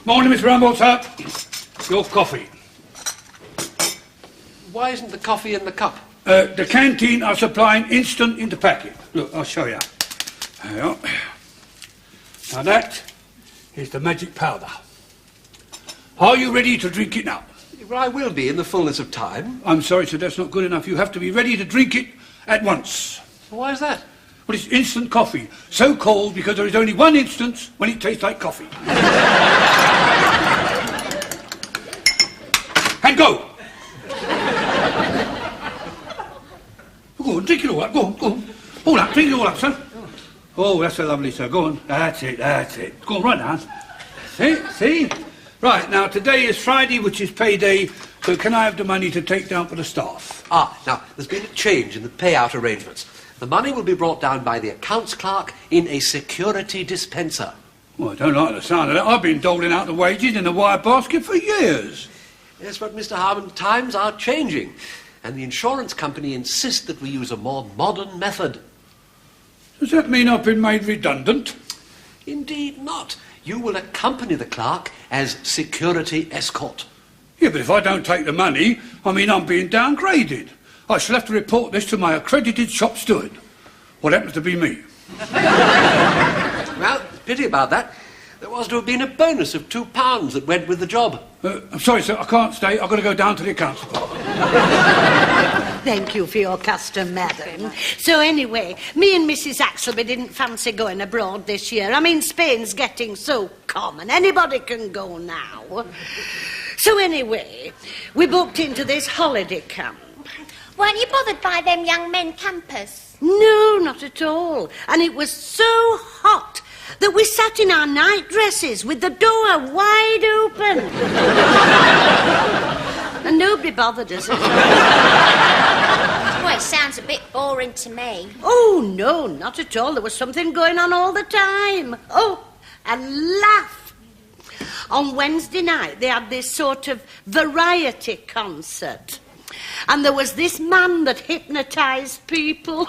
Morning, Mr. Rumbold, sir. Your coffee. Why isn't the coffee in the cup? The canteen are supplying instant in the packet. Look, I'll show you. There you are. Now that is the magic powder. Are you ready to drink it now? Well, I will be in the fullness of time. I'm sorry, sir, that's not good enough. You have to be ready to drink it at once. Why is that? Well, it's instant coffee. So called because there is only one instance when it tastes like coffee. And go! Go on, drink it all up. Go on, go on. All up, drink it all up, son. Oh, that's so lovely, sir. Go on. That's it, that's it. Go on, right now. See? Right, now, today is Friday, which is payday, so can I have the money to take down for the staff? Now, there's been a change in the payout arrangements. The money will be brought down by the accounts clerk in a security dispenser. Well, I don't like the sound of that. I've been doling out the wages in a wire basket for years. Yes, but, Mr. Harmon, times are changing, and the insurance company insists that we use a more modern method. Does that mean I've been made redundant? Indeed not. You will accompany the clerk as security escort. Yeah, but if I don't take the money, I mean I'm being downgraded. I shall have to report this to my accredited shop steward. What happens to be me? Well, pity about that. There was to have been a bonus of £2 that went with the job. I'm sorry, sir, I can't stay. I've got to go down to the accounts department. Thank you for your custom, madam. So anyway, me and Mrs. Axelby didn't fancy going abroad this year. I mean, Spain's getting so common. Anybody can go now. So anyway, we booked into this holiday camp. Weren't you bothered by them young men campers? No, not at all. And it was so hot that we sat in our night dresses with the door wide open. And nobody bothered us at all. Well, it sounds a bit boring to me. Oh, no, not at all. There was something going on all the time. Oh, and laugh. On Wednesday night, they had this sort of variety concert. And there was this man that hypnotised people.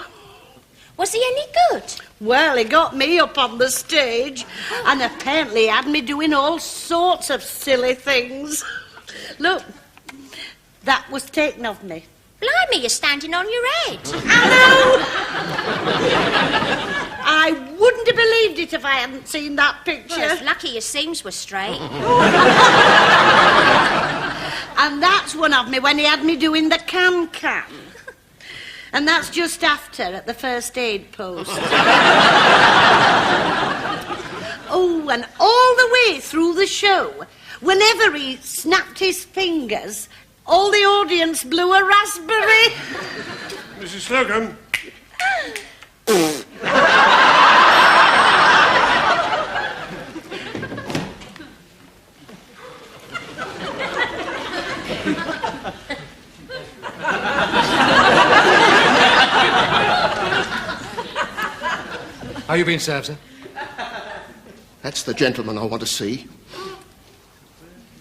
Was he any good? Well, he got me up on the stage and apparently had me doing all sorts of silly things. Look, that was taken of me. Blimey, you're standing on your head. Hello! I wouldn't have believed it if I hadn't seen that picture. Well, it's lucky your seams were straight. And that's one of me when he had me doing the can-can. And that's just after, at the first aid post. Oh, and all the way through the show, whenever he snapped his fingers, all the audience blew a raspberry. Mrs. Slocombe. Are you being served, sir? That's the gentleman I want to see.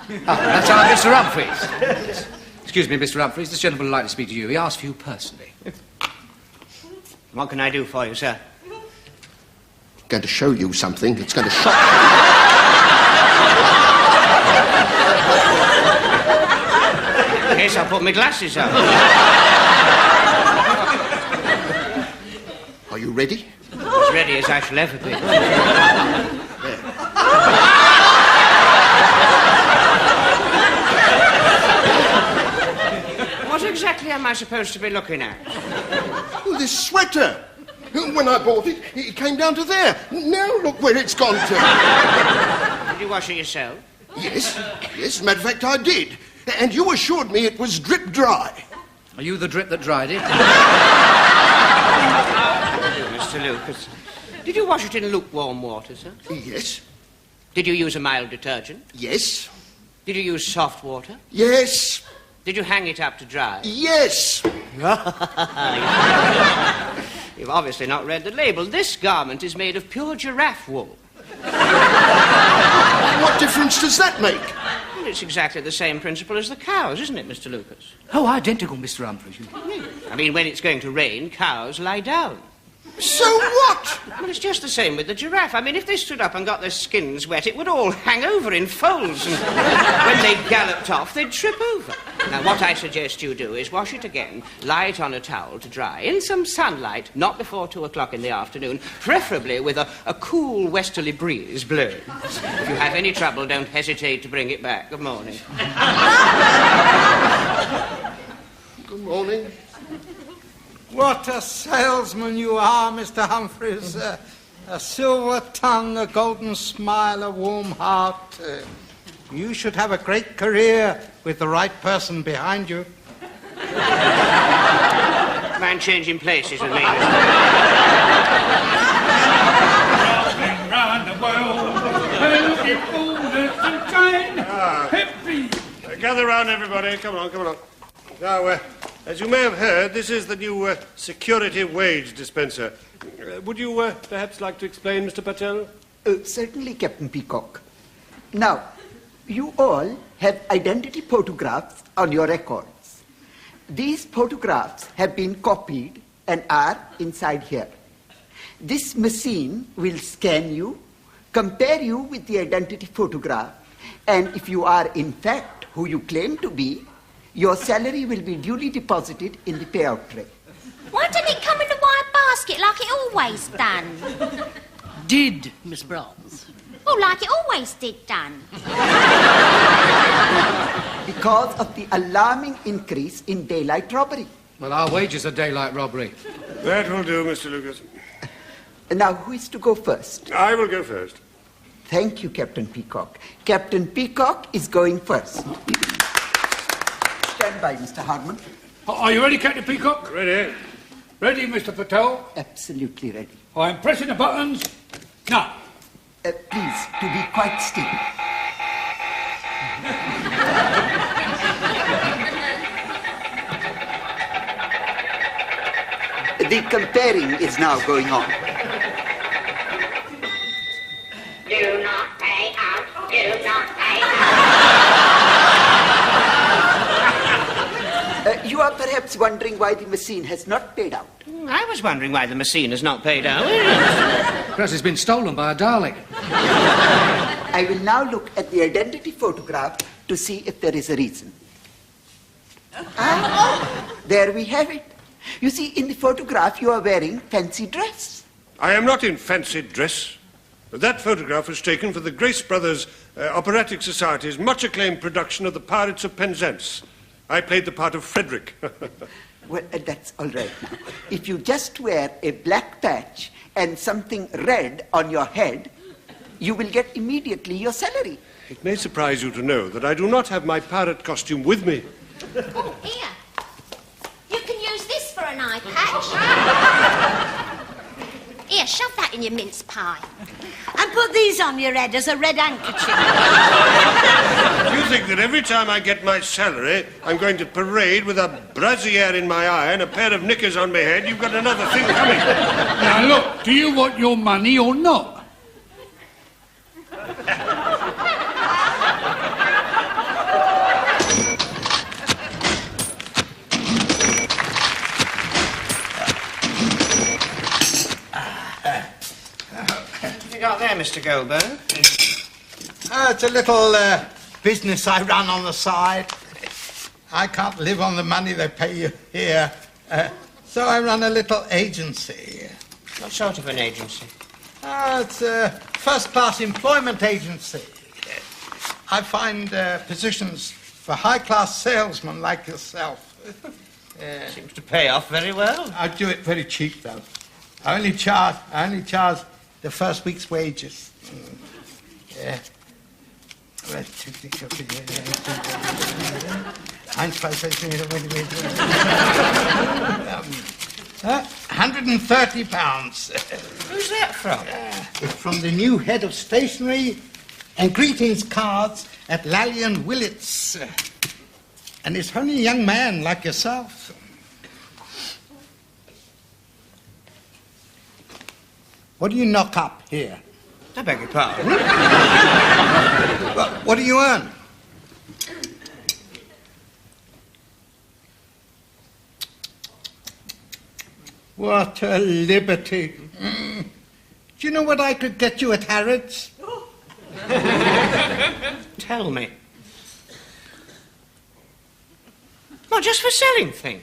That's our Mr. Humphries. Excuse me, Mr. Humphries. This gentleman would like to speak to you. He asked for you personally. What can I do for you, sir? I'm going to show you something. It's going to shock In case I put my glasses on. Are you ready? As ready as I shall ever be. What exactly am I supposed to be looking at? Oh, this sweater. When I bought it, it came down to there. Now look where it's gone to. Did you wash it yourself? Yes, as a matter of fact, I did. And you assured me it was drip dry. Are you the drip that dried it? Mr. Lucas, did you wash it in lukewarm water, sir? Yes, Did you use a mild detergent? yes, Did you use soft water? yes, Did you hang it up to dry? yes. You've obviously not read the label. This garment is made of pure giraffe wool. What difference does that make? Well, it's exactly the same principle as the cows, isn't it, Mr. Lucas? Oh, identical, Mr. Humphries. I mean, when it's going to rain, cows lie down. So what? Well, it's just the same with the giraffe. I mean, if they stood up and got their skins wet, it would all hang over in folds, and when they galloped off, they'd trip over. Now, what I suggest you do is wash it again, lie it on a towel to dry, in some sunlight, not before 2 o'clock in the afternoon, preferably with a cool westerly breeze blowing. If you have any trouble, don't hesitate to bring it back. Good morning. Good morning. What a salesman you are, Mr. Humphries. A silver tongue, a golden smile, a warm heart. You should have a great career with the right person behind you. Mind changing places with me? Traveling round the world, looking for the sunshine. Happy. Gather round, everybody. Come on. Now, as you may have heard, this is the new security wage dispenser. Would you perhaps like to explain, Mr. Patel? Certainly, Captain Peacock. Now, you all have identity photographs on your records. These photographs have been copied and are inside here. This machine will scan you, compare you with the identity photograph, and if you are in fact who you claim to be, your salary will be duly deposited in the payout tray. Why didn't it come in a white basket like it always done? Did, Miss Brahms. Oh, like it always did done. Because of the alarming increase in daylight robbery. Well, our wages are daylight robbery. That will do, Mr. Lucas. Now, who is to go first? I will go first. Thank you, Captain Peacock. Captain Peacock is going first. Stand by, Mr. Harmon. Are you ready, Captain Peacock? Ready. Ready, Mr. Patel? Absolutely ready. I'm pressing the buttons. Now. Please, to be quite still. The comparing is now going on. Do not pay out. Do not pay out. You are perhaps wondering why the machine has not paid out. I was wondering why the machine has not paid out. Perhaps it's been stolen by a Dalek. I will now look at the identity photograph to see if there is a reason. There we have it. You see, in the photograph, you are wearing fancy dress. I am not in fancy dress. That photograph was taken for the Grace Brothers Operatic Society's much-acclaimed production of The Pirates of Penzance. I played the part of Frederick. Well, that's all right now. If you just wear a black patch and something red on your head, you will get immediately your salary. It may surprise you to know that I do not have my pirate costume with me. Oh, here. You can use this for an eye patch. Here, shove that in your mince pie. And put these on your head as a red handkerchief. You think that every time I get my salary, I'm going to parade with a brassiere in my eye and a pair of knickers on my head? You've got another thing coming. Now, look, do you want your money or not? What have you got there, Mr. Goldberg? It's a little business I run on the side. I can't live on the money they pay you here. So I run a little agency. What sort of an agency? It's a first-class employment agency. I find positions for high-class salesmen like yourself. Seems to pay off very well. I do it very cheap, though. I only charge the first week's wages. Yeah. 130 pounds. Who's that from? It's from the new head of stationery and greetings cards at Lally and Willett's. And it's only a young man like yourself. What do you knock up here? I beg your pardon? What do you earn? What a liberty. Do you know what I could get you at Harrods? Tell me. Well, just for selling things.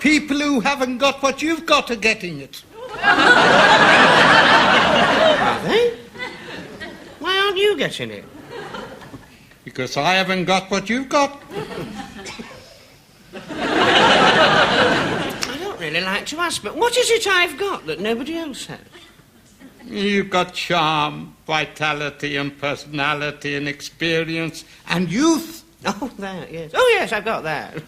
People who haven't got what you've got are getting it. Are they? Why aren't you getting it? Because I haven't got what you've got. I don't really like to ask, but what is it I've got that nobody else has? You've got charm, vitality and personality and experience and youth. Oh, that, yes. Oh, yes, I've got that.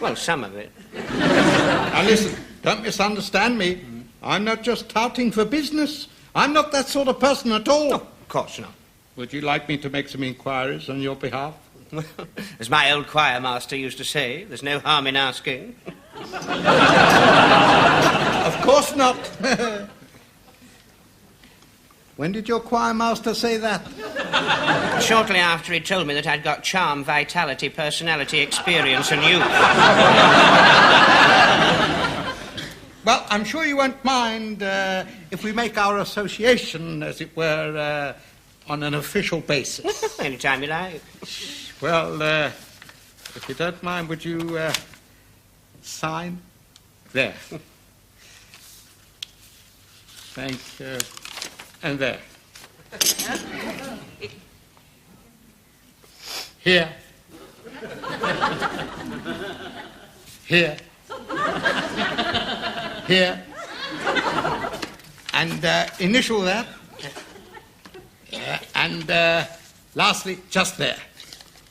Well, some of it. Now, listen, don't misunderstand me. I'm not just touting for business. I'm not that sort of person at all. Oh, of course not. Would you like me to make some inquiries on your behalf? Well, as my old choir master used to say, there's no harm in asking. Of course not. When did your choir master say that? Shortly after he told me that I'd got charm, vitality, personality, experience and youth. Well, I'm sure you won't mind if we make our association, as it were, on an official basis. Any time you like. Well, if you don't mind, would you sign? There. Thank you. And there. Here. Here. Here. And initial that. And lastly, just there.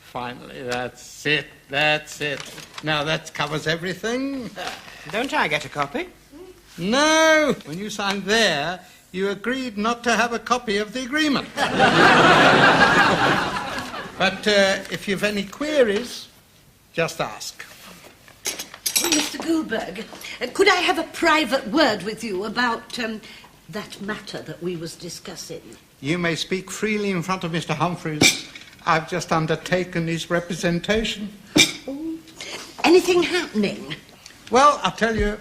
Finally, that's it. That's it. Now that covers everything. Don't I get a copy? No. When you signed there, you agreed not to have a copy of the agreement. But if you've any queries, just ask. Oh, Mr. Goldberg, could I have a private word with you about that matter that we was discussing? You may speak freely in front of Mr. Humphries. I've just undertaken his representation. Oh. Anything happening? Well, I'll tell you,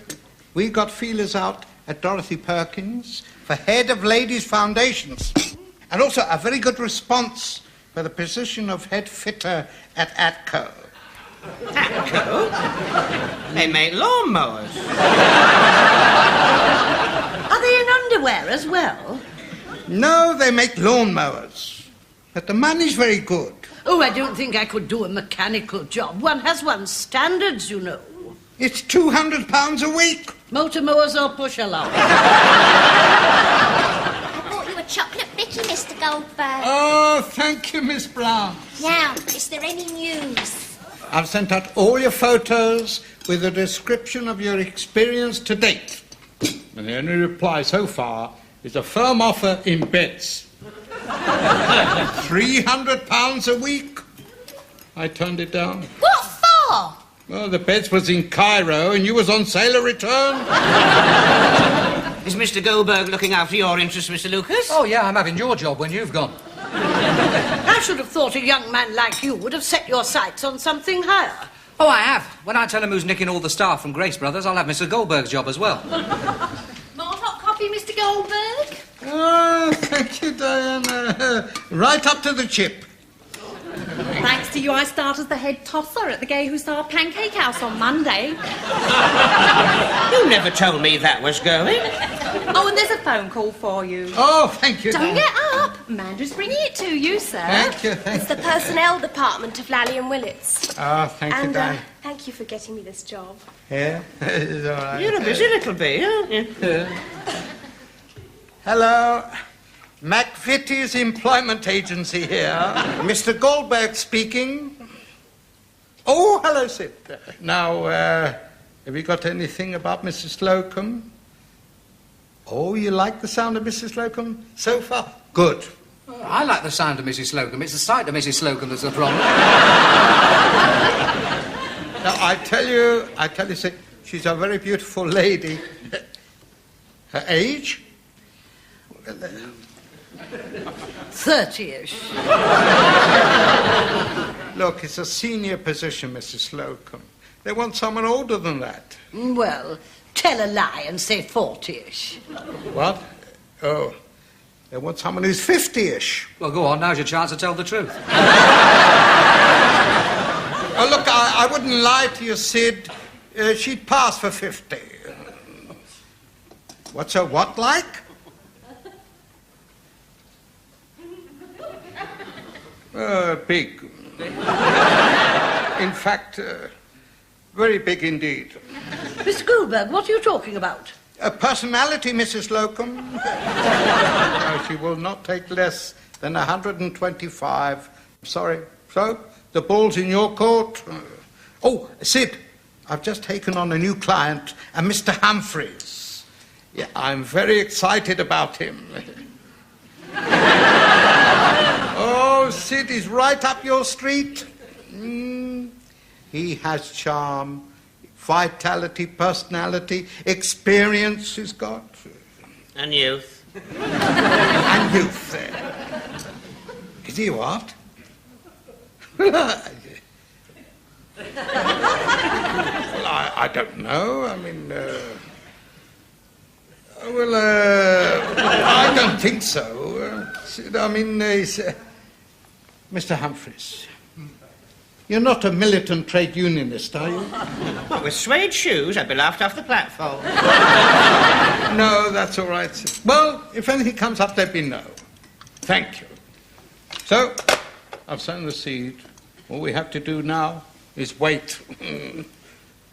we got feelers out at Dorothy Perkins for head of ladies' foundations. And also a very good response for the position of head fitter at Atco. Atco? They make lawnmowers. Are they in underwear as well? No, they make lawnmowers. But the money's very good. Oh, I don't think I could do a mechanical job. One has one's standards, you know. It's £200 a week. Motor mowers or push along. I bought you a chocolate bicky, Mr. Goldberg. Oh, thank you, Miss Brown. Now, is there any news? I've sent out all your photos with a description of your experience to date. And the only reply so far is a firm offer in beds. £300 a week. I turned it down. What for? Well, the beds was in Cairo and you was on sale at return. Is Mr. Goldberg looking after your interests, Mr. Lucas? Oh, yeah, I'm having your job when you've gone. I should have thought a young man like you would have set your sights on something higher. Oh, I have. When I tell him who's nicking all the staff from Grace Brothers, I'll have Mr. Goldberg's job as well. More hot coffee, Mr. Goldberg? Oh, thank you, Diana. Right up to the chip. Thanks to you, I start as the head tosser at the Gay Hussar Pancake House on Monday. You never told me that was going. Oh, and there's a phone call for you. Oh, thank you, Don't Diana. get up. Amanda's bringing it to you, sir. Thank you, thank It's the personnel department of Lally and Willits. Oh, thank you, And Diana. thank you for getting me this job. Yeah, it's all right. You're a busy little bee, aren't you? Hello. McVitie's Employment Agency here. Mr. Goldberg speaking. Oh, hello, Sid. Now, have you got anything about Mrs. Slocombe? Oh, you like the sound of Mrs. Slocombe so far? Good. Oh, I like the sound of Mrs. Slocombe. It's the sight of Mrs. Slocombe that's the problem. Now, I tell you, Sid, she's a very beautiful lady. Her age? 30-ish. Look, it's a senior position, Mrs. Slocombe. They want someone older than that. Well, tell a lie and say 40-ish. What? Oh, they want someone who's 50-ish. Well, go on, now's your chance to tell the truth. Oh, look, I wouldn't lie to you, Sid. She'd pass for 50. What's her what like? Big. In fact, very big indeed. Mr. Goldberg, what are you talking about? A personality, Mrs. Slocombe. No, she will not take less than 125. Sorry. So, the ball's in your court. Oh, Sid, I've just taken on a new client, a Mr. Humphries. Yeah, I'm very excited about him. Oh, Sid is right up your street. He has charm, vitality, personality, experience he's got. And youth. And youth. Is he what? Well, I don't know. I mean, I don't think so. I mean, Mr. Humphries, you're not a militant trade unionist, are you? What, with suede shoes? I'd be laughed off the platform. No, that's all right. Well, if anything comes up, let me know. Thank you. So, I've sown the seed. All we have to do now is wait.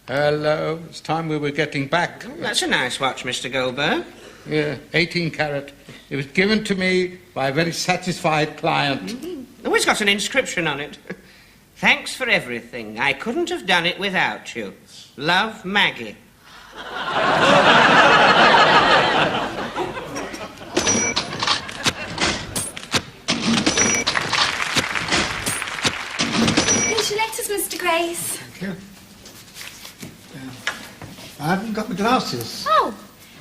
Hello, it's time we were getting back. Oh, that's a nice watch, Mr. Goldberg. Yeah, 18 carat. It was given to me by a very satisfied client. Oh, it's got an inscription on it. Thanks for everything. I couldn't have done it without you. Love, Maggie. Here's your letters, Mr. Grace. Thank you. I haven't got my glasses. Oh,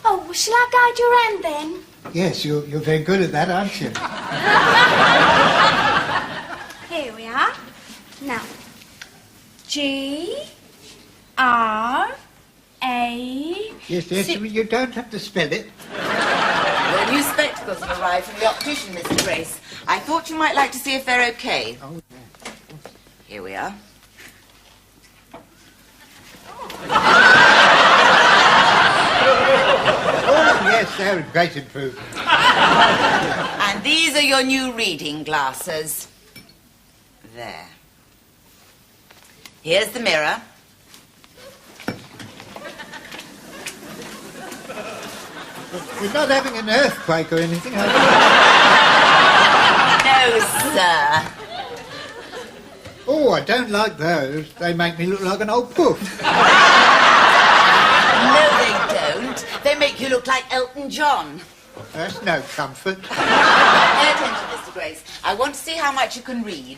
well, shall I guide your hand then? Yes, you're very good at that, aren't you? Here we are. Now, G-R-A... Yes, you don't have to spell it. Your new spectacles have arrived from the optician, Mr. Grace. I thought you might like to see if they're okay. Oh, yeah. Here we are. Oh, yes, they're a great improvement. And these are your new reading glasses. There. Here's the mirror. We're not having an earthquake or anything, are we? No, sir. Oh, I don't like those. They make me look like an old poof. No, they don't. They make you look like Elton John. That's no comfort. Pay attention, Mr. Grace. I want to see how much you can read.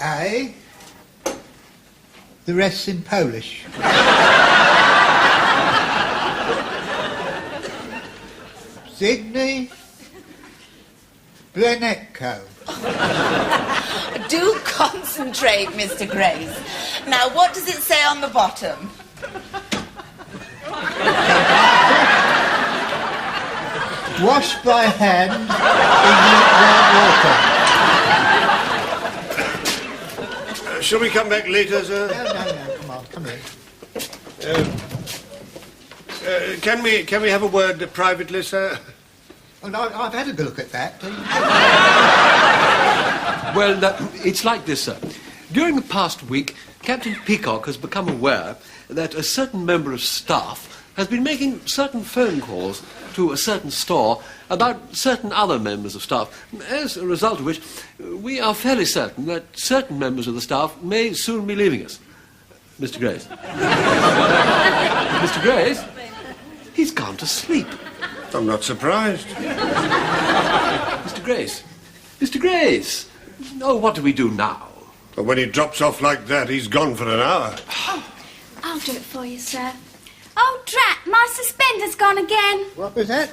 A. The rest's in Polish. Sydney Blenetko. Do concentrate, Mr. Grace. Now, what does it say on the bottom? Wash by hand in warm water. Shall we come back later, sir? No, come on, come in. Can we have a word privately, sir? Oh, no, I've had a good look at that. Well, it's like this, sir. During the past week, Captain Peacock has become aware that a certain member of staff has been making certain phone calls to a certain store about certain other members of staff, as a result of which we are fairly certain that certain members of the staff may soon be leaving us. Mr. Grace. Mr. Grace? He's gone to sleep. I'm not surprised. Mr. Grace. Mr. Grace. Oh, what do we do now? But when he drops off like that, he's gone for an hour. I'll do it for you, sir. Oh, drat, my suspender's gone again. What was that?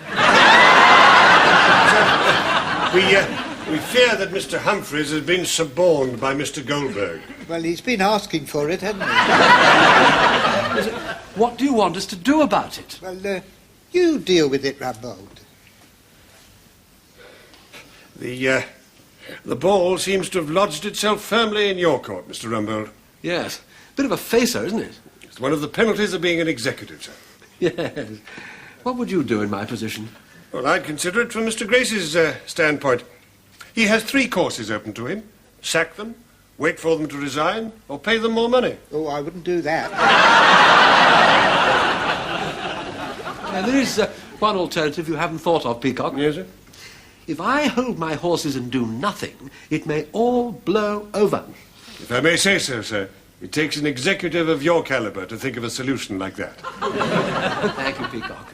We fear that Mr. Humphries has been suborned by Mr. Goldberg. Well, he's been asking for it, hasn't he? What do you want us to do about it? Well, you deal with it, Rumbold. The ball seems to have lodged itself firmly in your court, Mr. Rumbold. Yes. Bit of a facer, isn't it? It's one of the penalties of being an executive, sir. Yes. What would you do in my position? Well, I'd consider it from Mr. Grace's standpoint. He has 3 courses open to him. Sack them, wait for them to resign, or pay them more money. Oh, I wouldn't do that. There is one alternative you haven't thought of, Peacock. Yes, sir? If I hold my horses and do nothing, it may all blow over. If I may say so, sir, it takes an executive of your caliber to think of a solution like that. Thank you, Peacock.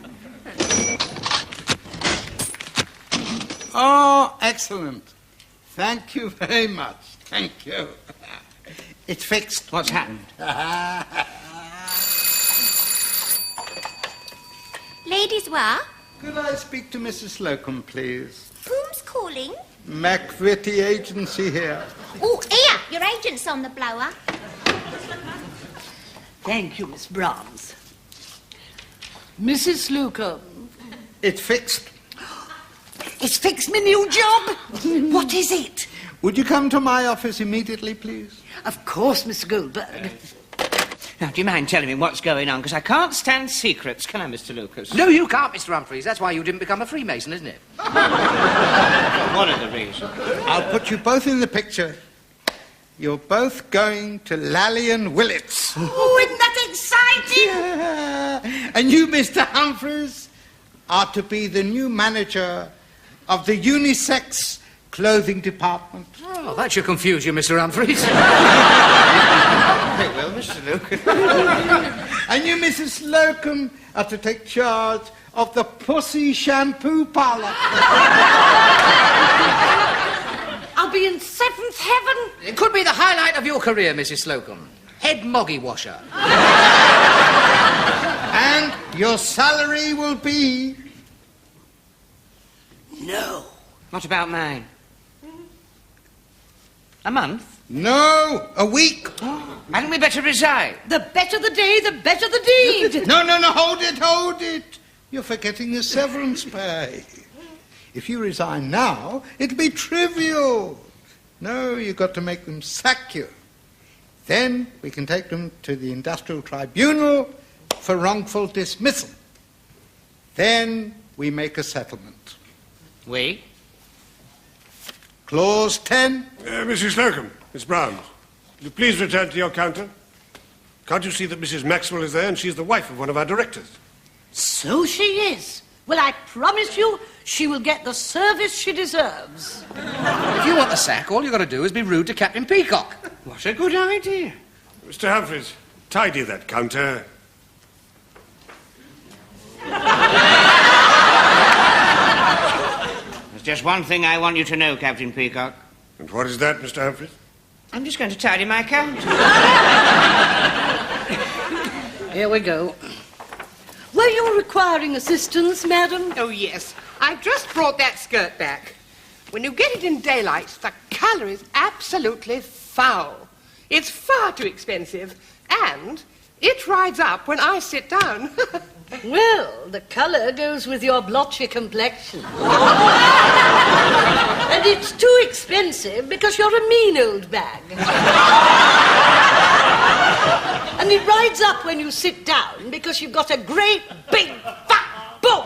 Oh, excellent. Thank you very much. Thank you. It's fixed. What's happened? Ladies, were? Could I speak to Mrs. Slocombe, please? Whom's calling? McVitie Agency here. Oh, here, your agent's on the blower. Thank you, Miss Brahms. Mrs. Slocombe. It's fixed. It's fixed my new job. What is it? Would you come to my office immediately, please? Of course, Miss Goldberg. Now, do you mind telling me what's going on? Because I can't stand secrets, can I, Mr. Lucas? No, you can't, Mr. Humphries. That's why you didn't become a Freemason, isn't it? One of the reasons. I'll put you both in the picture. You're both going to Lally and Willits. Oh, isn't that exciting? Yeah. And you, Mr. Humphries, are to be the new manager of the unisex clothing department. Oh, that should confuse you, Mr. Humphries. Very well, Mr. Lucas. And you, Mrs. Slocombe, are to take charge of the Pussy Shampoo Parlour. I'll be in 7th heaven. It could be the highlight of your career, Mrs. Slocombe. Head moggy washer. And your salary will be... No. What about mine? A month? No, a week. Hadn't we better resign? The better the day, the better the deed. No, hold it. You're forgetting your severance pay. If you resign now, it'll be trivial. No, you've got to make them sack you. Then we can take them to the industrial tribunal for wrongful dismissal. Then we make a settlement. We? Clause 10. Mrs. Slocombe, Miss Brahms, will you please return to your counter? Can't you see that Mrs. Maxwell is there and she's the wife of one of our directors? So she is. Well, I promise you, she will get the service she deserves. If you want the sack, all you've got to do is be rude to Captain Peacock. What a good idea. Mr. Humphries, tidy that counter. There's just one thing I want you to know, Captain Peacock. And what is that, Mr. Humphries? I'm just going to tidy my counter. Here we go. Were you requiring assistance, madam? Oh, yes. I've just brought that skirt back. When you get it in daylight, the colour is absolutely foul. It's far too expensive, and it rides up when I sit down. Well, the colour goes with your blotchy complexion. And it's too expensive because you're a mean old bag. And it rides up when you sit down because you've got a great big fat bum.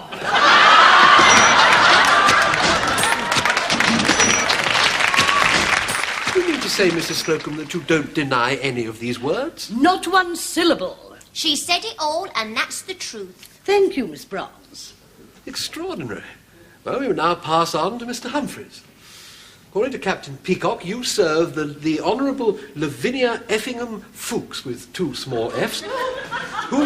You mean to say, Mrs. Slocombe, that you don't deny any of these words? Not one syllable. She said it all, and that's the truth. Thank you, Miss Brahms. Extraordinary. Well, we will now pass on to Mr. Humphries. According to Captain Peacock, you serve the Honourable Lavinia Effingham Fuchs, with 2 small Fs, who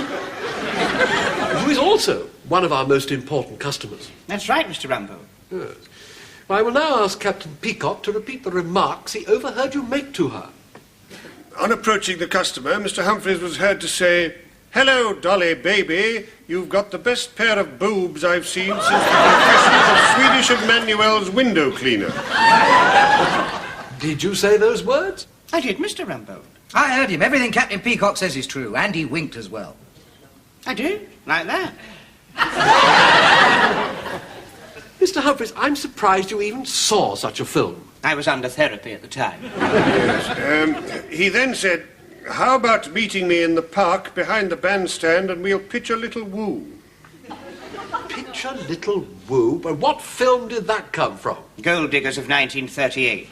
is also one of our most important customers. That's right, Mr. Rumbold. Yes. Well, I will now ask Captain Peacock to repeat the remarks he overheard you make to her. On approaching the customer, Mr. Humphries was heard to say, "Hello, Dolly, baby. You've got the best pair of boobs I've seen since the confessions of Swedish Emmanuel's window cleaner." Did you say those words? I did, Mr. Rumbold. I heard him. Everything Captain Peacock says is true, and he winked as well. I do, like that. Mr. Humphries, I'm surprised you even saw such a film. I was under therapy at the time. Yes. He then said, how about meeting me in the park behind the bandstand and we'll pitch a little woo? Pitch a little woo? But what film did that come from? Gold Diggers of 1938.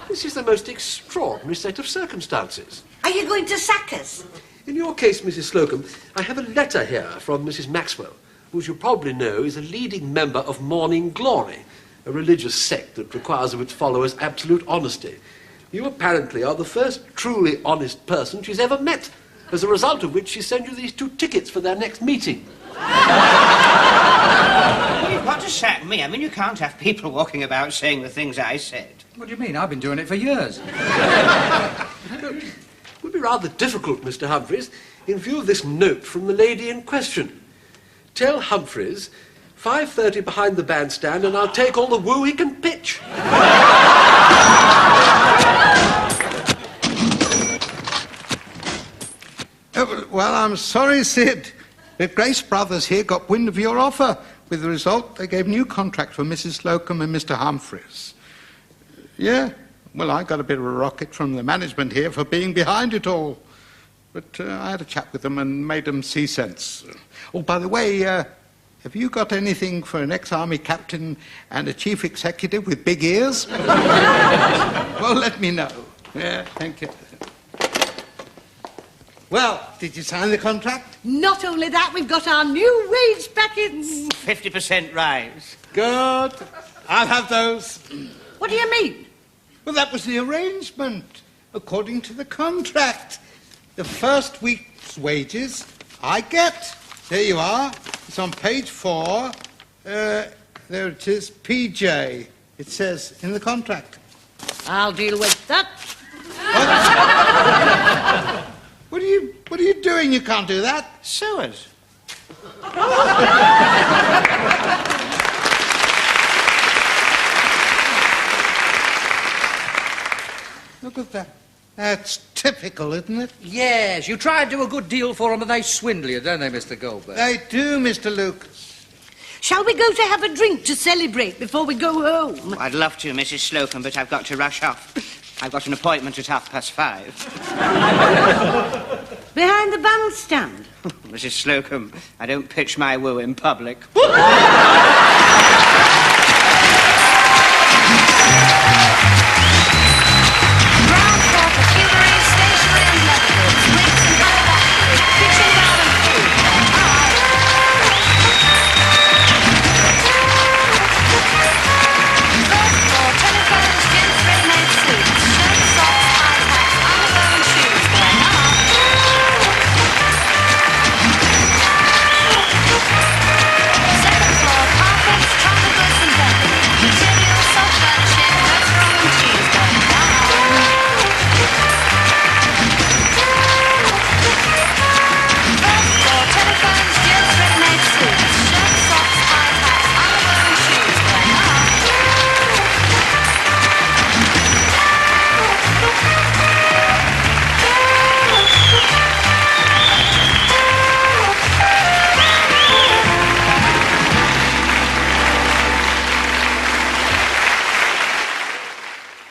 This is the most extraordinary set of circumstances. Are you going to sack us? In your case, Mrs. Slocombe, I have a letter here from Mrs. Maxwell, who, as you probably know, is a leading member of Morning Glory, a religious sect that requires of its followers absolute honesty. You apparently are the first truly honest person she's ever met, as a result of which she sent you these 2 tickets for their next meeting. Well, you've got to sack me. I mean, you can't have people walking about saying the things I said. What do you mean? I've been doing it for years. It would be rather difficult, Mr. Humphries, in view of this note from the lady in question. Tell Humphries, 5:30 behind the bandstand, and I'll take all the woo he can pitch. Well, I'm sorry, Sid. The Grace Brothers here got wind of your offer. With the result, they gave new contract for Mrs. Slocombe and Mr. Humphries. Yeah, well, I got a bit of a rocket from the management here for being behind it all. But I had a chat with them and made them see sense. Oh, by the way, have you got anything for an ex-army captain and a chief executive with big ears? Well, let me know. Yeah, thank you. Well, did you sign the contract? Not only that, we've got our new wage packets. 50% rise. Good. I'll have those. What do you mean? Well, that was the arrangement, according to the contract. The first week's wages I get. There you are. It's on page 4. There it is, PJ. It says in the contract. I'll deal with that. What are you doing? You can't do that. Sewers. Look at that. That's typical, isn't it? Yes, you try and do a good deal for them and they swindle you, don't they, Mr. Goldberg? They do, Mr. Lucas. Shall we go to have a drink to celebrate before we go home? I'd love to, Mrs. Slocombe, but I've got to rush off. I've got an appointment at 5:30. Behind the bandstand? Mrs. Slocombe, I don't pitch my woo in public.